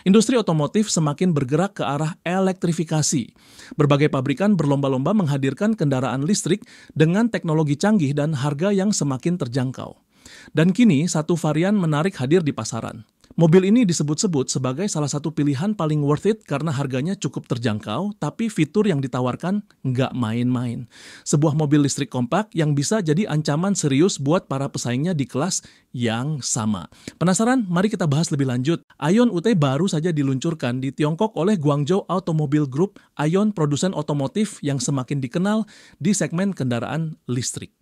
Industri otomotif semakin bergerak ke arah elektrifikasi. Berbagai pabrikan berlomba-lomba menghadirkan kendaraan listrik dengan teknologi canggih dan harga yang semakin terjangkau. Dan kini satu varian menarik hadir di pasaran. Mobil ini disebut-sebut sebagai salah satu pilihan paling worth it karena harganya cukup terjangkau, tapi fitur yang ditawarkan nggak main-main. Sebuah mobil listrik kompak yang bisa jadi ancaman serius buat para pesaingnya di kelas yang sama. Penasaran? Mari kita bahas lebih lanjut. Aion UT baru saja diluncurkan di Tiongkok oleh Guangzhou Automobile Group. Aion produsen otomotif yang semakin dikenal di segmen kendaraan listrik.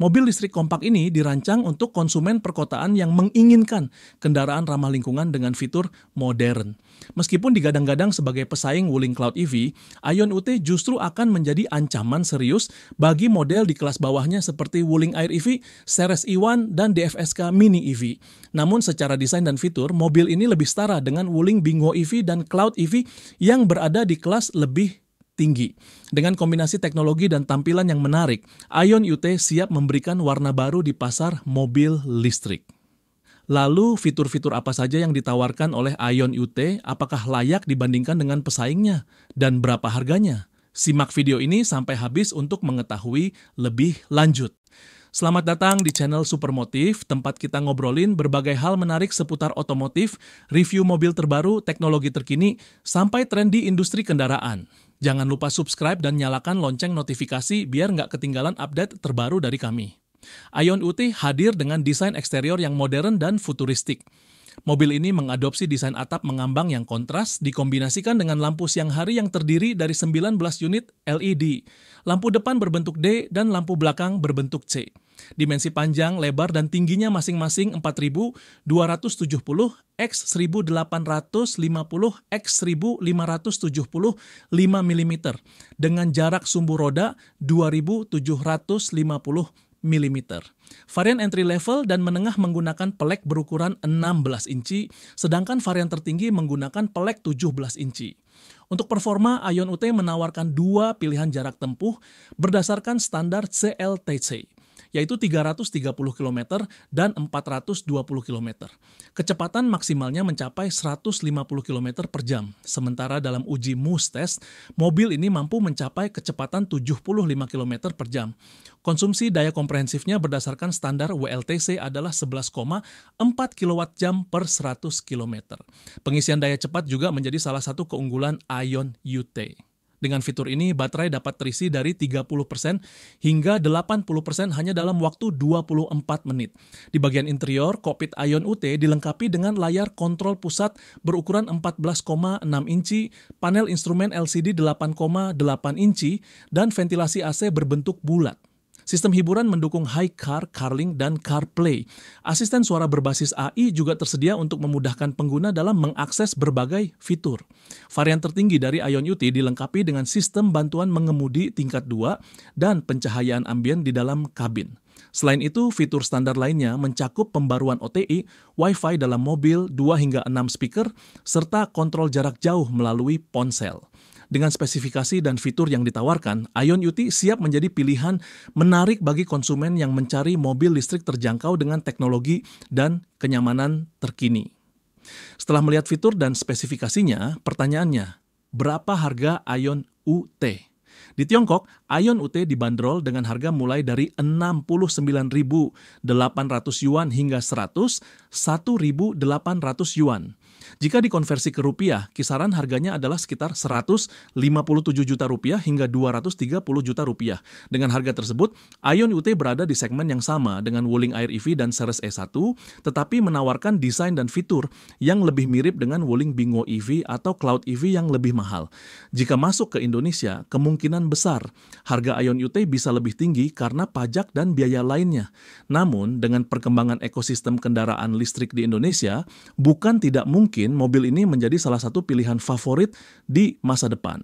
Mobil listrik kompak ini dirancang untuk konsumen perkotaan yang menginginkan kendaraan ramah lingkungan dengan fitur modern. Meskipun digadang-gadang sebagai pesaing Wuling Cloud EV, Aion UT justru akan menjadi ancaman serius bagi model di kelas bawahnya seperti Wuling Air EV, Ceres E1, dan DFSK Mini EV. Namun secara desain dan fitur, mobil ini lebih setara dengan Wuling Bingo EV dan Cloud EV yang berada di kelas lebih tinggi. Dengan kombinasi teknologi dan tampilan yang menarik, Aion UT siap memberikan warna baru di pasar mobil listrik. Lalu, fitur-fitur apa saja yang ditawarkan oleh Aion UT? Apakah layak dibandingkan dengan pesaingnya? Dan berapa harganya? Simak video ini sampai habis untuk mengetahui lebih lanjut. Selamat datang di channel Supermotif, tempat kita ngobrolin berbagai hal menarik seputar otomotif, review mobil terbaru, teknologi terkini, sampai tren di industri kendaraan. Jangan lupa subscribe dan nyalakan lonceng notifikasi biar nggak ketinggalan update terbaru dari kami. Aion UT hadir dengan desain eksterior yang modern dan futuristik. Mobil ini mengadopsi desain atap mengambang yang kontras dikombinasikan dengan lampu siang hari yang terdiri dari 19 unit LED. Lampu depan berbentuk D dan lampu belakang berbentuk C. Dimensi panjang, lebar, dan tingginya masing-masing 4.270 x 1.850 x 1.575 mm dengan jarak sumbu roda 2.750 mm. Varian entry level dan menengah menggunakan pelek berukuran 16 inci, sedangkan varian tertinggi menggunakan pelek 17 inci. Untuk performa, Aion UT menawarkan dua pilihan jarak tempuh berdasarkan standar CLTC, yaitu 330 km dan 420 km. Kecepatan maksimalnya mencapai 150 km per jam, sementara dalam uji MUS test, mobil ini mampu mencapai kecepatan 75 km per jam. Konsumsi daya komprehensifnya berdasarkan standar WLTC adalah 11,4 kWh per 100 km. Pengisian daya cepat juga menjadi salah satu keunggulan Aion UT. Dengan fitur ini, baterai dapat terisi dari 30% hingga 80% hanya dalam waktu 24 menit. Di bagian interior, kokpit Aion UT dilengkapi dengan layar kontrol pusat berukuran 14,6 inci, panel instrumen LCD 8,8 inci, dan ventilasi AC berbentuk bulat. Sistem hiburan mendukung Hi Car, CarLink, dan CarPlay. Asisten suara berbasis AI juga tersedia untuk memudahkan pengguna dalam mengakses berbagai fitur. Varian tertinggi dari Aion UT dilengkapi dengan sistem bantuan mengemudi tingkat 2 dan pencahayaan ambien di dalam kabin. Selain itu, fitur standar lainnya mencakup pembaruan OTI, Wi-Fi dalam mobil, 2 hingga 6 speaker, serta kontrol jarak jauh melalui ponsel. Dengan spesifikasi dan fitur yang ditawarkan, Aion UT siap menjadi pilihan menarik bagi konsumen yang mencari mobil listrik terjangkau dengan teknologi dan kenyamanan terkini. Setelah melihat fitur dan spesifikasinya, pertanyaannya, berapa harga Aion UT? Di Tiongkok, Aion UT dibanderol dengan harga mulai dari 69.800 yuan hingga 101.800 yuan. Jika dikonversi ke rupiah, kisaran harganya adalah sekitar 157 juta rupiah hingga 230 juta rupiah. Dengan harga tersebut, Aion UT berada di segmen yang sama dengan Wuling Air EV dan Ceres E1, tetapi menawarkan desain dan fitur yang lebih mirip dengan Wuling Bingo EV atau Cloud EV yang lebih mahal. Jika masuk ke Indonesia, kemungkinan besar harga Aion UT bisa lebih tinggi karena pajak dan biaya lainnya. Namun, dengan perkembangan ekosistem kendaraan listrik di Indonesia, bukan tidak mungkin mobil ini menjadi salah satu pilihan favorit di masa depan.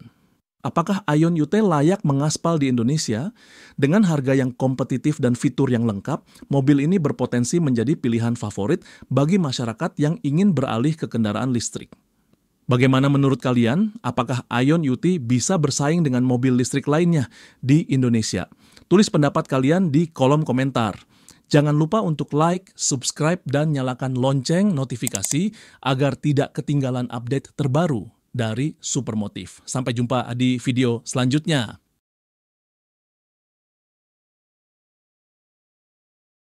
Apakah Aion UT layak mengaspal di Indonesia? Dengan harga yang kompetitif dan fitur yang lengkap, mobil ini berpotensi menjadi pilihan favorit bagi masyarakat yang ingin beralih ke kendaraan listrik. Bagaimana menurut kalian? Apakah Aion UT bisa bersaing dengan mobil listrik lainnya di Indonesia? Tulis pendapat kalian di kolom komentar. Jangan lupa untuk like, subscribe, dan nyalakan lonceng notifikasi agar tidak ketinggalan update terbaru dari Supermotif. Sampai jumpa di video selanjutnya.